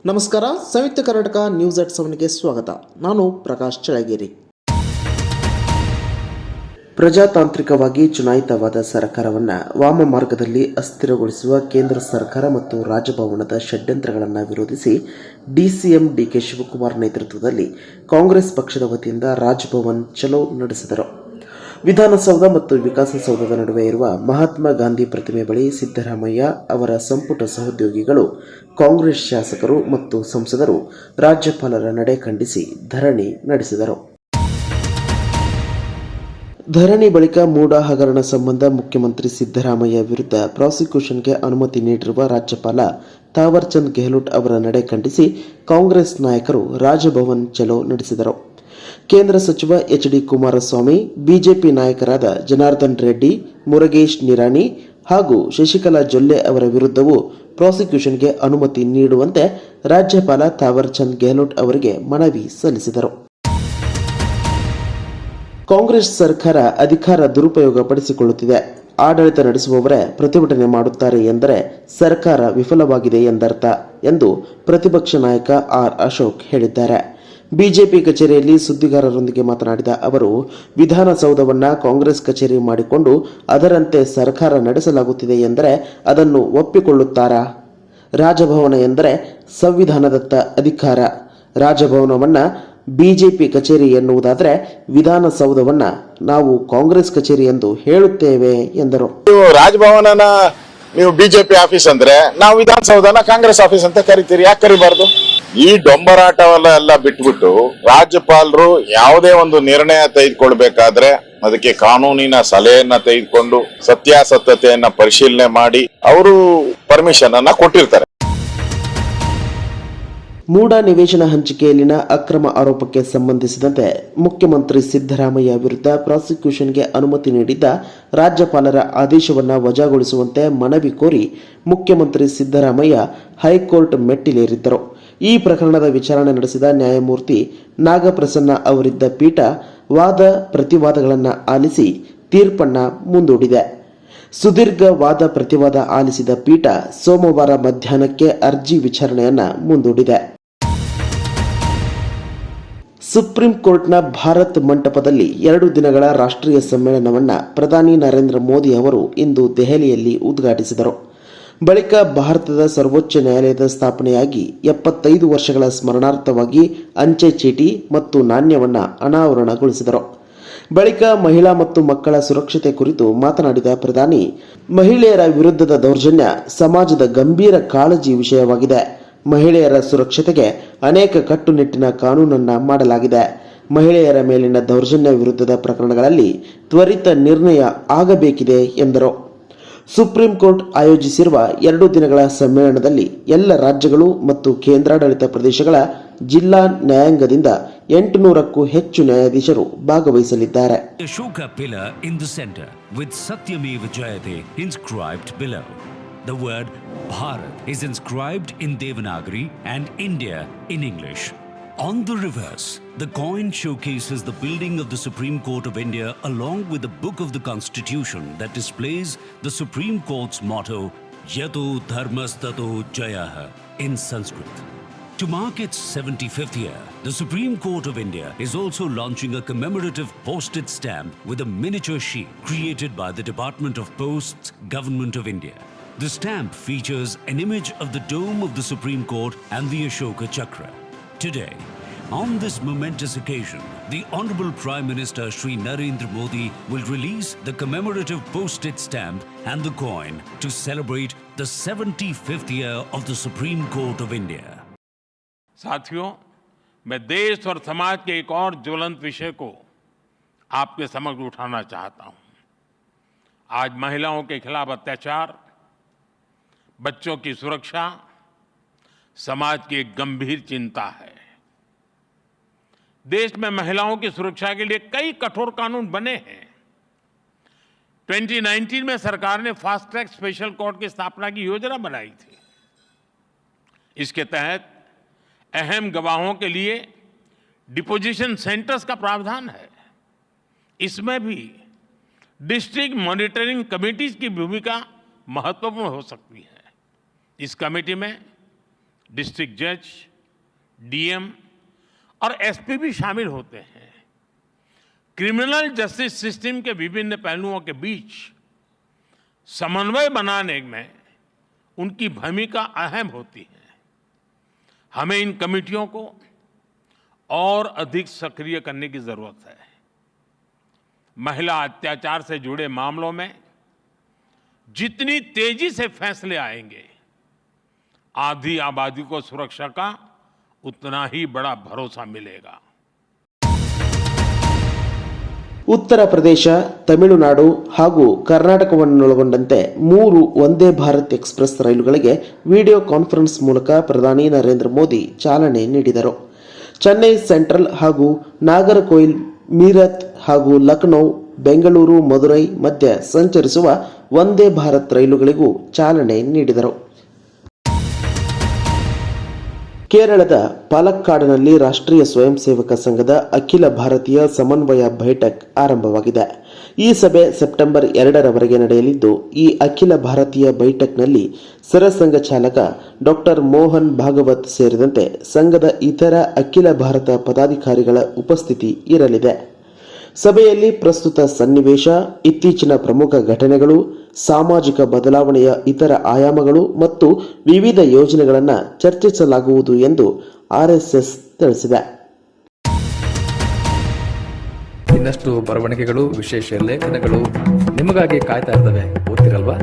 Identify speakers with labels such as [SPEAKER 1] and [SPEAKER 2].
[SPEAKER 1] ನಮಸ್ಕಾರ. ಸಂಯುಕ್ತ Karnataka news at 7ಗೆ ಸ್ವಾಗತ. ನಾನು ಪ್ರಕಾಶ್ ಚಳಗೇರಿ. ಪ್ರಜಾತಾಂತ್ರಿಕವಾಗಿ ಚುನಾಯಿತವಾದ ಸರ್ಕಾರವನ್ನು ವಾಮ ಮಾರ್ಗದಲ್ಲಿ ಅಸ್ಥಿರಗೊಳಿಸುವ ಕೇಂದ್ರ ಸರ್ಕಾರ ಮತ್ತು ರಾಜಭವನದ ಷಡ್ಯಂತ್ರಗಳನ್ನು ವಿರೋಧಿಸಿ ಡಿಸಿಎಂ ಡಿಕೆ ಶಿವಕುಮಾರ್ ನೇತೃತ್ವದಲ್ಲಿ ಕಾಂಗ್ರೆಸ್ ಪಕ್ಷದ ವತಿಯಿಂದ ರಾಜಭವನ್ ಚಲೋ ನಡೆಸಿದರು. ವಿಧಾನಸೌಧ ಮತ್ತು ವಿಕಾಸಸೌಧದ ನಡುವೆ ಇರುವ ಮಹಾತ್ಮ ಗಾಂಧಿ ಪ್ರತಿಮೆ ಬಳಿ ಸಿದ್ದರಾಮಯ್ಯ ಅವರ ಸಂಪುಟ ಸಹೋದ್ಯೋಗಿಗಳು, ಕಾಂಗ್ರೆಸ್ ಶಾಸಕರು ಮತ್ತು ಸಂಸದರು ರಾಜ್ಯಪಾಲರ ನಡೆ ಖಂಡಿಸಿ ಧರಣಿ ನಡೆಸಿದರು. ಧರಣಿ ಬಳಿಕ ಮೂಡಾ ಹಗರಣ ಸಂಬಂಧ ಮುಖ್ಯಮಂತ್ರಿ ಸಿದ್ದರಾಮಯ್ಯ ವಿರುದ್ಧ ಪ್ರಾಸಿಕ್ಯೂಷನ್ಗೆ ಅನುಮತಿ ನೀಡಿರುವ ರಾಜ್ಯಪಾಲ ತಾವರ್ಚಂದ್ ಗೆಹ್ಲೋಟ್ ಅವರ ನಡೆ ಖಂಡಿಸಿ ಕಾಂಗ್ರೆಸ್ ನಾಯಕರು ರಾಜಭವನ್ ಚಲೋ ನಡೆಸಿದರು. ಕೇಂದ್ರ ಸಚಿವ ಎಚ್.ಡಿ. ಕುಮಾರಸ್ವಾಮಿ, ಬಿಜೆಪಿ ನಾಯಕರಾದ ಜನಾರ್ದನ್ ರೆಡ್ಡಿ, ಮುರುಗೇಶ್ ನಿರಾಣಿ ಹಾಗೂ ಶಶಿಕಲಾ ಜೊಲ್ಲೆ ಅವರ ವಿರುದ್ಧವೂ ಪ್ರಾಸಿಕ್ಯೂಷನ್ಗೆ ಅನುಮತಿ ನೀಡುವಂತೆ ರಾಜ್ಯಪಾಲ ತಾವರ್ಚಂದ್ ಗೆಹ್ಲೋಟ್ ಅವರಿಗೆ ಮನವಿ ಸಲ್ಲಿಸಿದರು. ಕಾಂಗ್ರೆಸ್ ಸರ್ಕಾರ ಅಧಿಕಾರ ದುರುಪಯೋಗ ಪಡಿಸಿಕೊಳ್ಳುತ್ತಿದೆ. ಆಡಳಿತ ನಡೆಸುವವರೇ ಪ್ರತಿಭಟನೆ ಮಾಡುತ್ತಾರೆ ಎಂದರೆ ಸರ್ಕಾರ ವಿಫಲವಾಗಿದೆ ಎಂದರ್ಥ ಎಂದು ಪ್ರತಿಪಕ್ಷ ನಾಯಕ ಆರ್. ಅಶೋಕ್ ಹೇಳಿದ್ದಾರೆ. ಬಿಜೆಪಿ ಕಚೇರಿಯಲ್ಲಿ ಸುದ್ದಿಗಾರರೊಂದಿಗೆ ಮಾತನಾಡಿದ ಅವರು, ವಿಧಾನಸೌಧವನ್ನು ಕಾಂಗ್ರೆಸ್ ಕಚೇರಿ ಮಾಡಿಕೊಂಡು ಅದರಂತೆ ಸರ್ಕಾರ ನಡೆಸಲಾಗುತ್ತಿದೆ ಎಂದರೆ ಅದನ್ನು ಒಪ್ಪಿಕೊಳ್ಳುತ್ತಾರಾ? ರಾಜಭವನ ಎಂದರೆ ಸಂವಿಧಾನದತ್ತ ಅಧಿಕಾರ. ರಾಜಭವನವನ್ನು ಬಿಜೆಪಿ ಕಚೇರಿ ಎನ್ನುವುದಾದರೆ ವಿಧಾನಸೌಧವನ್ನ ನಾವು ಕಾಂಗ್ರೆಸ್ ಕಚೇರಿ ಎಂದು ಹೇಳುತ್ತೇವೆ ಎಂದರು.
[SPEAKER 2] ರಾಜಭವನನ ನೀವು ಬಿಜೆಪಿ ಆಫೀಸ್ ಅಂದ್ರೆ ನಾವು ವಿಧಾನಸೌಧನ ಕಾಂಗ್ರೆಸ್ ಆಫೀಸ್ ಅಂತ ಕರಿತೀರಿ, ಯಾಕೆ ಕರಿಬಾರ್ದು? ಈ ಡೊಂಬರಾಟವೆಲ್ಲ ಬಿಟ್ಬಿಟ್ಟು ರಾಜ್ಯಪಾಲರು ಯಾವುದೇ ಒಂದು ನಿರ್ಣಯ ತೆಗೆದುಕೊಳ್ಬೇಕಾದ್ರೆ ಅದಕ್ಕೆ ಕಾನೂನಿನ ಸಲಹೆಯನ್ನ ತೆಗೆದುಕೊಂಡು ಸತ್ಯಾಸತ್ಯತೆಯನ್ನ ಪರಿಶೀಲನೆ ಮಾಡಿ ಅವರು ಪರ್ಮಿಷನ್ ಅನ್ನ ಕೊಟ್ಟಿರ್ತಾರೆ.
[SPEAKER 1] ಮೂಡಾ ನಿವೇಶನ ಹಂಚಿಕೆಯಲ್ಲಿನ ಅಕ್ರಮ ಆರೋಪಕ್ಕೆ ಸಂಬಂಧಿಸಿದಂತೆ ಮುಖ್ಯಮಂತ್ರಿ ಸಿದ್ದರಾಮಯ್ಯ ವಿರುದ್ಧ ಪ್ರಾಸಿಕ್ಯೂಷನ್ಗೆ ಅನುಮತಿ ನೀಡಿದ್ದ ರಾಜ್ಯಪಾಲರ ಆದೇಶವನ್ನು ವಜಾಗೊಳಿಸುವಂತೆ ಮನವಿ ಕೋರಿ ಮುಖ್ಯಮಂತ್ರಿ ಸಿದ್ದರಾಮಯ್ಯ ಹೈಕೋರ್ಟ್ ಮೆಟ್ಟಿಲೇರಿದ್ದರು. ಈ ಪ್ರಕರಣದ ವಿಚಾರಣೆ ನಡೆಸಿದ ನ್ಯಾಯಮೂರ್ತಿ ನಾಗಪ್ರಸನ್ನ ಅವರಿದ್ದ ಪೀಠ ವಾದ ಪ್ರತಿವಾದಗಳನ್ನು ಆಲಿಸಿ ತೀರ್ಪನ್ನ ಮುಂದೂಡಿದೆ. ಸುದೀರ್ಘ ವಾದ ಪ್ರತಿವಾದ ಆಲಿಸಿದ ಪೀಠ ಸೋಮವಾರ ಮಧ್ಯಾಹ್ನಕ್ಕೆ ಅರ್ಜಿ ವಿಚಾರಣೆಯನ್ನ ಮುಂದೂಡಿದೆ. ಸುಪ್ರೀಂ ಕೋರ್ಟ್ನ ಭಾರತ್ ಮಂಟಪದಲ್ಲಿ 2 ದಿನಗಳ ರಾಷ್ಟ್ರೀಯ ಸಮ್ಮೇಳನವನ್ನು ಪ್ರಧಾನಿ ನರೇಂದ್ರ ಮೋದಿ ಅವರು ಇಂದು ದೆಹಲಿಯಲ್ಲಿ ಉದ್ಘಾಟಿಸಿದರು. ಬಳಿಕ ಭಾರತದ ಸರ್ವೋಚ್ಚ ನ್ಯಾಯಾಲಯದ ಸ್ಥಾಪನೆಯಾಗಿ 75 ವರ್ಷಗಳ ಸ್ಮರಣಾರ್ಥವಾಗಿ ಅಂಚೆ ಚೀಟಿ ಮತ್ತು ನಾಣ್ಯವನ್ನು ಅನಾವರಣಗೊಳಿಸಿದರು. ಬಳಿಕ ಮಹಿಳಾ ಮತ್ತು ಮಕ್ಕಳ ಸುರಕ್ಷತೆ ಕುರಿತು ಮಾತನಾಡಿದ ಪ್ರಧಾನಿ, ಮಹಿಳೆಯರ ವಿರುದ್ಧದ ದೌರ್ಜನ್ಯ ಸಮಾಜದ ಗಂಭೀರ ಕಾಳಜಿ ವಿಷಯವಾಗಿದೆ. ಮಹಿಳೆಯರ ಸುರಕ್ಷತೆಗೆ ಅನೇಕ ಕಟ್ಟುನಿಟ್ಟಿನ ಕಾನೂನನ್ನ ಮಾಡಲಾಗಿದೆ. ಮಹಿಳೆಯರ ಮೇಲಿನ ದೌರ್ಜನ್ಯ ವಿರುದ್ಧದ ಪ್ರಕರಣಗಳಲ್ಲಿ ತ್ವರಿತ ನಿರ್ಣಯ ಆಗಬೇಕಿದೆ ಎಂದರು. ಸುಪ್ರೀಂ ಕೋರ್ಟ್ ಆಯೋಜಿಸಿರುವ 2 ದಿನಗಳ ಸಮ್ಮೇಳನದಲ್ಲಿ ಎಲ್ಲ ರಾಜ್ಯಗಳು ಮತ್ತು ಕೇಂದ್ರಾಡಳಿತ ಪ್ರದೇಶಗಳ ಜಿಲ್ಲಾ ನ್ಯಾಯಾಂಗದಿಂದ 800ಕ್ಕೂ ಹೆಚ್ಚು ನ್ಯಾಯಾಧೀಶರು ಭಾಗವಹಿಸಲಿದ್ದಾರೆ.
[SPEAKER 3] Ashoka pillar in the center with Satyameva Jayate inscribed below. The word Bharat is inscribed in Devanagari and India in English. On the reverse, the coin showcases the building of the Supreme Court of India along with the book of the Constitution that displays the Supreme Court's motto, Yato Dharmastato Jayaha in Sanskrit. To mark its 75th year, the Supreme Court of India is also launching a commemorative postage stamp with a miniature sheet created by the Department of Posts, Government of India. The stamp features an image of the dome of the Supreme Court and the Ashoka Chakra. Today, on this momentous occasion, the Honorable Prime Minister Shri Narendra Modi will release the commemorative postage stamp and the coin to celebrate the 75th year of the Supreme Court of India.
[SPEAKER 4] साथियों, मैं देश और समाज के एक और ज्वलंत विषय को आपके समक्ष उठाना चाहता हूं. आज महिलाओं के खिलाफ अत्याचार, बच्चों की सुरक्षा समाज की एक गंभीर चिंता है. देश में महिलाओं की सुरक्षा के लिए कई कठोर कानून बने हैं. 2019 में सरकार ने फास्ट ट्रैक स्पेशल कोर्ट की स्थापना की योजना बनाई थी. इसके तहत अहम गवाहों के लिए डिपोजिशन सेंटर्स का प्रावधान है. इसमें भी डिस्ट्रिक्ट मॉनिटरिंग कमेटीज की भूमिका महत्वपूर्ण हो सकती है. इस कमेटी में डिस्ट्रिक्ट जज, डीएम और एसपी भी शामिल होते हैं। क्रिमिनल जस्टिस सिस्टम के विभिन्न पहलुओं के बीच समन्वय बनाने में उनकी भूमिका अहम होती है। हमें इन कमेटियों को और अधिक सक्रिय करने की जरूरत है। महिला अत्याचार से जुड़े मामलों में जितनी तेजी से फैसले आएंगे, आधी आबादी को सुरक्षा का उतना ही बड़ा भरोसा मिलेगा।
[SPEAKER 1] ಉತ್ತರ ಪ್ರದೇಶ, ತಮಿಳುನಾಡು ಹಾಗೂ ಕರ್ನಾಟಕವನ್ನೊಳಗೊಂಡಂತೆ 3 ವಂದೇ ಭಾರತ್ ಎಕ್ಸ್ಪ್ರೆಸ್ ರೈಲುಗಳಿಗೆ ವಿಡಿಯೋ ಕಾನ್ಫರೆನ್ಸ್ ಮೂಲಕ ಪ್ರಧಾನಿ ನರೇಂದ್ರ ಮೋದಿ ಚಾಲನೆ ನೀಡಿದರು. ಚೆನ್ನೈ ಸೆಂಟ್ರಲ್ ಹಾಗೂ ನಾಗರಕೋಯಿಲ್, ಮೀರತ್ ಹಾಗೂ ಲಖನೌ, ಬೆಂಗಳೂರು, ಮದುರೈ ಮಧ್ಯೆ ಸಂಚರಿಸುವ ವಂದೇ ಭಾರತ್ ರೈಲುಗಳಿಗೂ ಚಾಲನೆ ನೀಡಿದರು. ಕೇರಳದ ಪಾಲಕ್ಕಾಡ್ನಲ್ಲಿ ರಾಷ್ಟ್ರೀಯ ಸ್ವಯಂ ಸೇವಕ ಸಂಘದ ಅಖಿಲ ಭಾರತೀಯ ಸಮನ್ವಯ ಬೈಠಕ್ ಆರಂಭವಾಗಿದೆ. ಈ ಸಭೆ ಸೆಪ್ಟೆಂಬರ್ 2ರವರೆಗೆ ನಡೆಯಲಿದ್ದು, ಈ ಅಖಿಲ ಭಾರತೀಯ ಬೈಠಕ್ನಲ್ಲಿ ಸರಸಂಘ ಚಾಲಕ ಡಾಕ್ಟರ್ ಮೋಹನ್ ಭಾಗವತ್ ಸೇರಿದಂತೆ ಸಂಘದ ಇತರ ಅಖಿಲ ಭಾರತ ಪದಾಧಿಕಾರಿಗಳ ಉಪಸ್ಥಿತಿ ಇರಲಿದೆ. ಸಭೆಯಲ್ಲಿ ಪ್ರಸ್ತುತ ಸನ್ನಿವೇಶ, ಇತ್ತೀಚಿನ ಪ್ರಮುಖ ಘಟನೆಗಳು, ಸಾಮಾಜಿಕ ಬದಲಾವಣೆಯ ಇತರ ಆಯಾಮಗಳು ಮತ್ತು ವಿವಿಧ ಯೋಜನೆಗಳನ್ನು ಚರ್ಚಿಸಲಾಗುವುದು ಎಂದು ಆರ್ಎಸ್ಎಸ್ ತಿಳಿಸಿದೆ.
[SPEAKER 5] ಇನ್ನಷ್ಟು ಬರವಣಿಗೆಗಳು, ವಿಶೇಷ ಲೇಖನಗಳು ನಿಮಗಾಗಿ ಕಾಯ್ತಾ ಇರ್ತವೆ. ಓದ್ತಿರಲ್ವಾ?